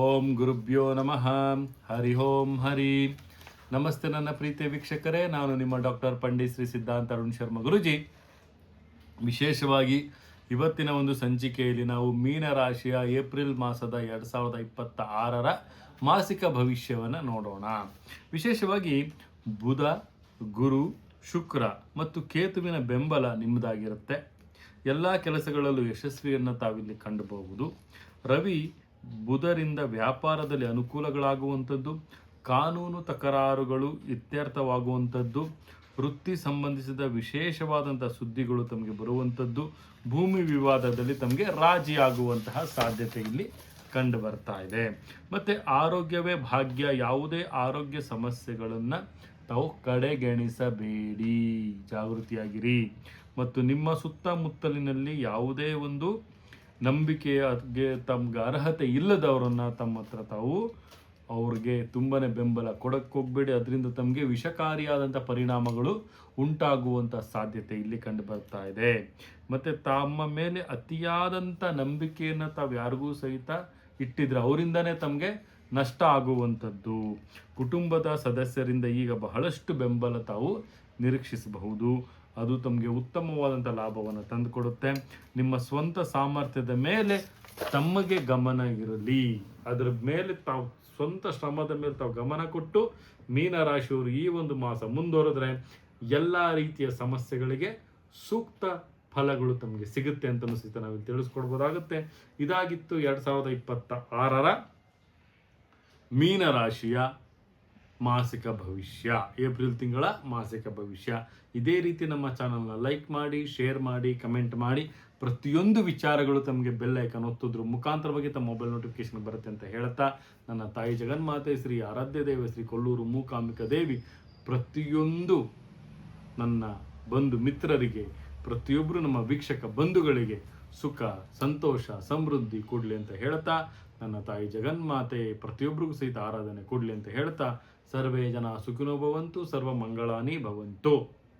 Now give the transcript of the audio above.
ಓಂ ಗುರುಭ್ಯೋ ನಮಃ. ಹರಿ ಓಂ ಹರಿ. ನಮಸ್ತೆ ನನ್ನ ಪ್ರೀತಿಯ ವೀಕ್ಷಕರೇ, ನಾನು ನಿಮ್ಮ ಡಾಕ್ಟರ್ ಪಂಡಿತ್ ಶ್ರೀ ಸಿದ್ಧಾಂತ ಅರುಣ್ ಶರ್ಮ ಗುರುಜಿ. ವಿಶೇಷವಾಗಿ ಇವತ್ತಿನ ಒಂದು ಸಂಚಿಕೆಯಲ್ಲಿ ನಾವು ಮೀನರಾಶಿಯ ಏಪ್ರಿಲ್ ಮಾಸದ 2026ರ ಮಾಸಿಕ ಭವಿಷ್ಯವನ್ನು ನೋಡೋಣ. ವಿಶೇಷವಾಗಿ ಬುಧ, ಗುರು, ಶುಕ್ರ ಮತ್ತು ಕೇತುವಿನ ಬೆಂಬಲ ನಿಮ್ಮದಾಗಿರುತ್ತೆ. ಎಲ್ಲ ಕೆಲಸಗಳಲ್ಲೂ ಯಶಸ್ವಿಯನ್ನು ತಾವಿಲ್ಲಿ ಕಂಡುಬಹುದು. ರವಿ ಬುಧರಿಂದ ವ್ಯಾಪಾರದಲ್ಲಿ ಅನುಕೂಲಗಳಾಗುವಂಥದ್ದು, ಕಾನೂನು ತಕರಾರುಗಳು ಇತ್ಯರ್ಥವಾಗುವಂಥದ್ದು, ವೃತ್ತಿ ಸಂಬಂಧಿಸಿದ ವಿಶೇಷವಾದಂಥ ಸುದ್ದಿಗಳು ತಮಗೆ ಬರುವಂಥದ್ದು, ಭೂಮಿ ವಿವಾದದಲ್ಲಿ ತಮಗೆ ರಾಜಿಯಾಗುವಂತಹ ಸಾಧ್ಯತೆ ಇಲ್ಲಿ ಕಂಡು ಬರ್ತಾ ಇದೆ. ಮತ್ತು ಆರೋಗ್ಯವೇ ಭಾಗ್ಯ. ಯಾವುದೇ ಆರೋಗ್ಯ ಸಮಸ್ಯೆಗಳನ್ನು ತಾವು ಕಡೆಗಣಿಸಬೇಡಿ, ಜಾಗೃತಿಯಾಗಿರಿ. ಮತ್ತು ನಿಮ್ಮ ಸುತ್ತಮುತ್ತಲಿನಲ್ಲಿ ಯಾವುದೇ ಒಂದು ನಂಬಿಕೆಗೆ ತಮ್ಗೆ ಅರ್ಹತೆ ಇಲ್ಲದವರನ್ನು ತಮ್ಮ ಹತ್ರ ತಾವು ಅವ್ರಿಗೆ ತುಂಬಾ ಬೆಂಬಲ ಕೊಡಕ್ಕೆ ಹೋಗಬೇಡಿ. ಅದರಿಂದ ತಮಗೆ ವಿಷಕಾರಿಯಾದಂಥ ಪರಿಣಾಮಗಳು ಉಂಟಾಗುವಂಥ ಸಾಧ್ಯತೆ ಇಲ್ಲಿ ಕಂಡು ಬರ್ತಾ ಇದೆ. ಮತ್ತು ತಮ್ಮ ಮೇಲೆ ಅತಿಯಾದಂಥ ನಂಬಿಕೆಯನ್ನು ತಾವು ಯಾರಿಗೂ ಸಹಿತ ಇಟ್ಟಿದ್ರೆ ಅವರಿಂದನೇ ತಮಗೆ ನಷ್ಟ ಆಗುವಂಥದ್ದು. ಕುಟುಂಬದ ಸದಸ್ಯರಿಂದ ಈಗ ಬಹಳಷ್ಟು ಬೆಂಬಲ ತಾವು ನಿರೀಕ್ಷಿಸಬಹುದು. ಅದು ತಮಗೆ ಉತ್ತಮವಾದಂಥ ಲಾಭವನ್ನು ತಂದುಕೊಡುತ್ತೆ. ನಿಮ್ಮ ಸ್ವಂತ ಸಾಮರ್ಥ್ಯದ ಮೇಲೆ ತಮಗೆ ಗಮನ ಇರಲಿ. ಅದರ ಮೇಲೆ ತಾವು ಸ್ವಂತ ಶ್ರಮದ ಮೇಲೆ ತಾವು ಗಮನ ಕೊಟ್ಟು ಮೀನರಾಶಿಯವರು ಈ ಒಂದು ಮಾಸ ಮುಂದುವರೆದ್ರೆ ಎಲ್ಲ ರೀತಿಯ ಸಮಸ್ಯೆಗಳಿಗೆ ಸೂಕ್ತ ಫಲಗಳು ತಮಗೆ ಸಿಗುತ್ತೆ ಅಂತಲೂ ಸಹಿತ ನಾವು ತಿಳಿಸ್ಕೊಡ್ಬೋದಾಗುತ್ತೆ. ಇದಾಗಿತ್ತು 2026ರ ಮೀನರಾಶಿಯ ಮಾಸಿಕ ಭವಿಷ್ಯ, ಏಪ್ರಿಲ್ ತಿಂಗಳ ಮಾಸಿಕ ಭವಿಷ್ಯ. ಇದೇ ರೀತಿ ನಮ್ಮ ಚಾನಲ್ನ ಲೈಕ್ ಮಾಡಿ, ಶೇರ್ ಮಾಡಿ, ಕಮೆಂಟ್ ಮಾಡಿ. ಪ್ರತಿಯೊಂದು ವಿಚಾರಗಳು ತಮಗೆ ಬೆಲ್ ಐಕಾನ್ ಒತ್ತೋದ್ರ ಮುಖಾಂತರವಾಗಿ ತಮ್ಮ ಮೊಬೈಲ್ ನೋಟಿಫಿಕೇಶನ್ ಬರುತ್ತೆ ಅಂತ ಹೇಳ್ತಾ, ನನ್ನ ತಾಯಿ ಜಗನ್ಮಾತೆ ಶ್ರೀ ಆರಾಧ್ಯ ದೇವಿ ಶ್ರೀ ಕೊಲ್ಲೂರು ಮೂಕಾಂಬಿಕಾ ದೇವಿ ಪ್ರತಿಯೊಂದು ನನ್ನ ಬಂಧು ಮಿತ್ರರಿಗೆ, ಪ್ರತಿಯೊಬ್ಬರು ನಮ್ಮ ವೀಕ್ಷಕ ಬಂಧುಗಳಿಗೆ ಸುಖ, ಸಂತೋಷ, ಸಮೃದ್ಧಿ ಕೊಡಲಿ ಅಂತ ಹೇಳ್ತಾ, ನನ್ನ ತಾಯಿ ಜಗನ್ಮಾತೆ ಪ್ರತಿಯೊಬ್ಬರಿಗೂ ಸಹಿತ ಆರಾಧನೆ ಕೊಡಲಿ ಅಂತ ಹೇಳ್ತಾ, ಸರ್ವೇ ಜನ ಸುಖಿನೋ ಭವಂತು, ಸರ್ವ ಮಂಗಳಾನಿ ಭವಂತು.